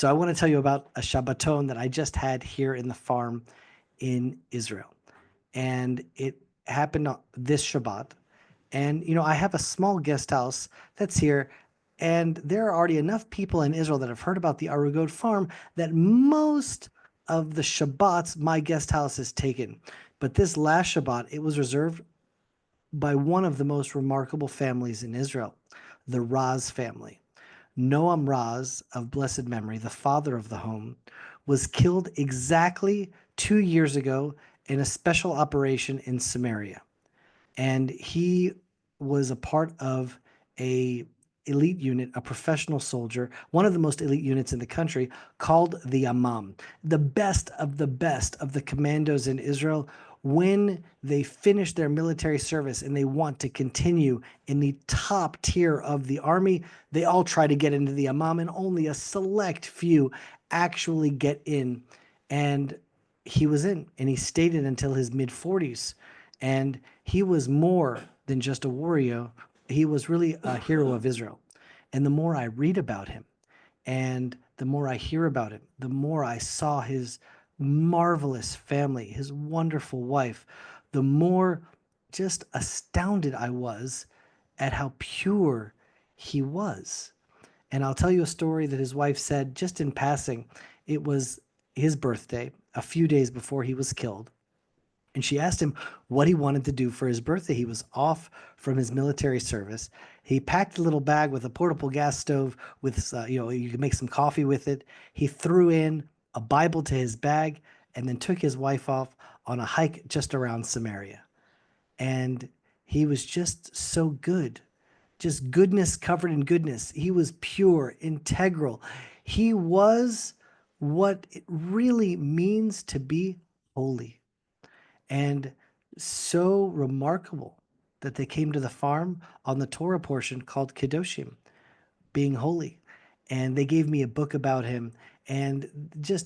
So I want to tell you about a Shabbaton that I just had here in the farm in Israel. And it happened this Shabbat. And, I have a small guest house that's here. And there are already enough people in Israel that have heard about the Arugot farm that most of the Shabbats, my guest house is taken. But this last Shabbat, it was reserved by one of the most remarkable families in Israel, the Raz family. Noam Raz, of blessed memory, the father of the home, was killed exactly 2 years ago in a special operation in Samaria. And he was a part of a elite unit, a professional soldier, one of the most elite units in the country, called the Amam, the best of the commandos in Israel. When they finish their military service and they want to continue in the top tier of the army, they all try to get into the Amam, and only a select few actually get in. And he was in, and he stayed in until his mid 40s. And he was more than just a warrior. He was really a hero of Israel. And the more I read about him and the more I hear about him, the more I saw his marvelous family, his wonderful wife, the more just astounded I was at how pure he was. And I'll tell you a story that his wife said just in passing. It was his birthday, a few days before he was killed. And she asked him what he wanted to do for his birthday. He was off from his military service. He packed a little bag with a portable gas stove with, you could make some coffee with it. He threw in a Bible to his bag and then took his wife off on a hike just around Samaria. And he was just so good, just goodness covered in goodness. He was pure, integral. He was what it really means to be holy. And so remarkable that they came to the farm on the Torah portion called Kedoshim, being holy. And they gave me a book about him. And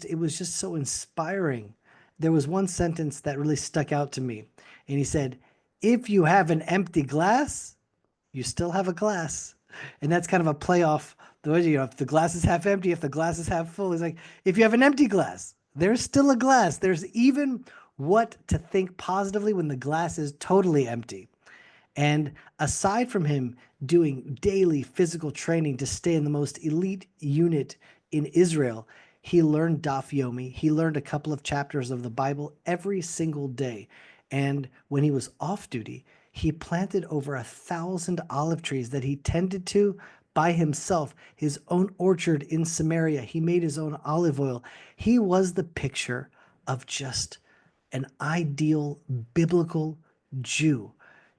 it was just so inspiring. There was one sentence that really stuck out to me. And he said, if you have an empty glass, you still have a glass. And that's kind of a play off the way, if the glass is half empty, if the glass is half full, it's like, if you have an empty glass, there's still a glass. There's even what to think positively when the glass is totally empty. And aside from him doing daily physical training to stay in the most elite unit in Israel, he learned Daf Yomi. He learned a couple of chapters of the Bible every single day. And when he was off duty, he planted over 1,000 olive trees that he tended to by himself, his own orchard in Samaria. He made his own olive oil. He was the picture of just an ideal biblical Jew.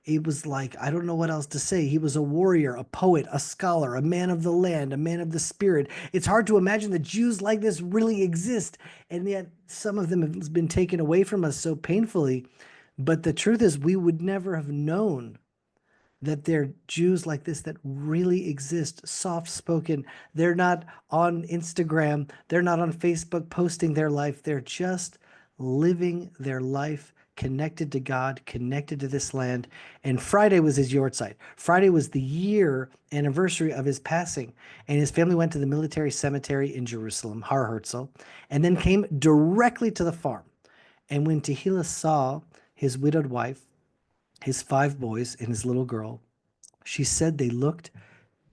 It was like, I don't know what else to say. He was a warrior, a poet, a scholar, a man of the land, a man of the spirit. It's hard to imagine that Jews like this really exist, and yet some of them have been taken away from us so painfully. But the truth is, we would never have known that there are Jews like this that really exist, soft-spoken. They're not on Instagram. They're not on Facebook posting their life. They're just living their life connected to God, connected to this land. And Friday was his yahrzeit. Friday was the year anniversary of his passing. And his family went to the military cemetery in Jerusalem, Har Herzl, and then came directly to the farm. And when Tehillah saw his widowed wife, his 5 boys, and his little girl, she said they looked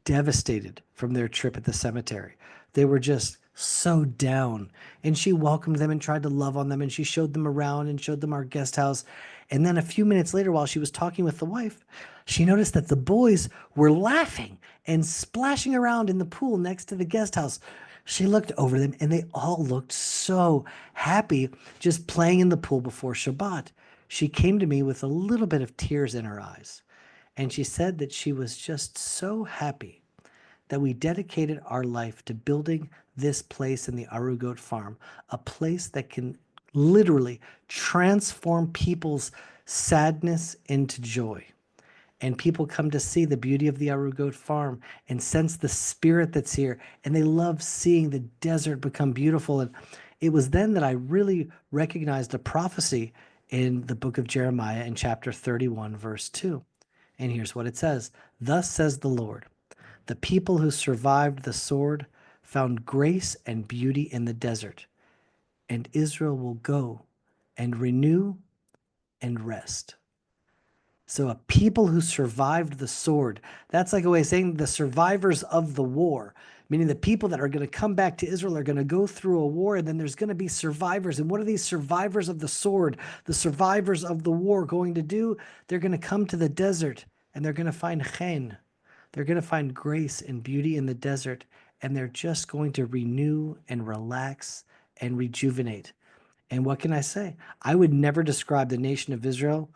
devastated from their trip at the cemetery. They were just so down. And she welcomed them and tried to love on them. And she showed them around and showed them our guest house. And then a few minutes later, while she was talking with the wife, she noticed that the boys were laughing and splashing around in the pool next to the guest house. She looked over them and they all looked so happy just playing in the pool before Shabbat. She came to me with a little bit of tears in her eyes. And she said that she was just so happy that we dedicated our life to building this place in the Arugot farm, a place that can literally transform people's sadness into joy. And people come to see the beauty of the Arugot farm and sense the spirit that's here. And they love seeing the desert become beautiful. And it was then that I really recognized a prophecy in the book of Jeremiah in chapter 31, verse 2. And here's what it says. Thus says the Lord, the people who survived the sword found grace and beauty in the desert, and Israel will go and renew and rest. So a people who survived the sword, that's like a way of saying the survivors of the war, meaning the people that are going to come back to Israel are going to go through a war, and then there's going to be survivors. And what are these survivors of the sword, the survivors of the war going to do? They're going to come to the desert and they're going to find chen. They're going to find grace and beauty in the desert, and they're just going to renew and relax and rejuvenate. And what can I say? I would never describe the nation of Israel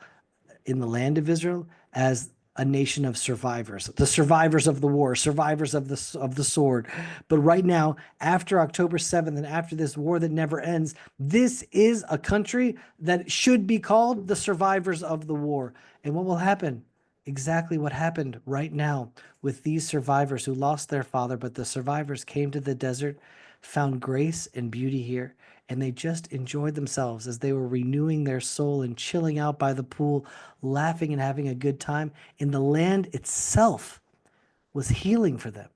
in the land of Israel as a nation of survivors, the survivors of the war, survivors of the sword. But right now, after October 7th and after this war that never ends, this is a country that should be called the survivors of the war. And what will happen? Exactly what happened right now with these survivors who lost their father, but the survivors came to the desert, found grace and beauty here, and they just enjoyed themselves as they were renewing their soul and chilling out by the pool, laughing and having a good time. And the land itself was healing for them.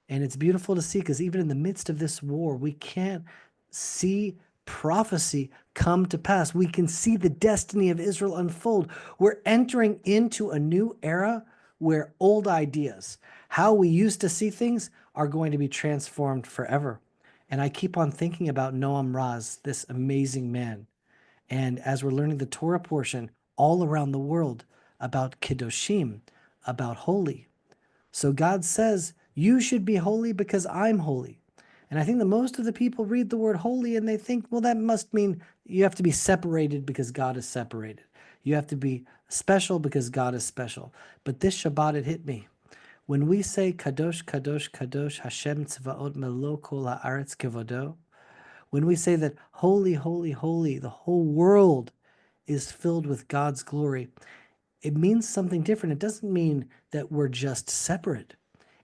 And it's beautiful to see, because even in the midst of this war, we can't see prophecy come to pass. We can see the destiny of Israel unfold. We're entering into a new era where old ideas, how we used to see things, are going to be transformed forever. And I keep on thinking about Noam Raz, this amazing man. And as we're learning the Torah portion all around the world about Kiddushim, about holy, so God says, you should be holy because I'm holy. And I think that most of the people read the word holy and they think, well, that must mean you have to be separated because God is separated. You have to be special because God is special. But this Shabbat, it hit me. When we say Kadosh, Kadosh, Kadosh, Hashem Tzvaot Melo Kol Haaretz Kevodo, when we say that holy, holy, holy, the whole world is filled with God's glory, it means something different. It doesn't mean that we're just separate.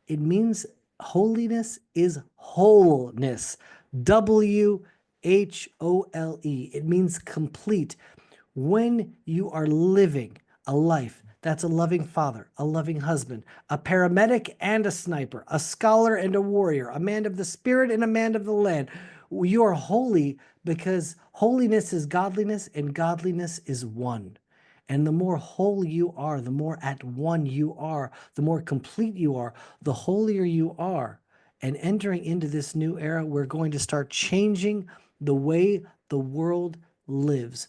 It means holiness is wholeness. WHOLE. It means complete. When you are living a life that's a loving father, a loving husband, a paramedic and a sniper, a scholar and a warrior, a man of the spirit and a man of the land, you are holy because holiness is godliness and godliness is one. And the more whole you are, the more at one you are, the more complete you are, the holier you are. And entering into this new era, we're going to start changing the way the world lives,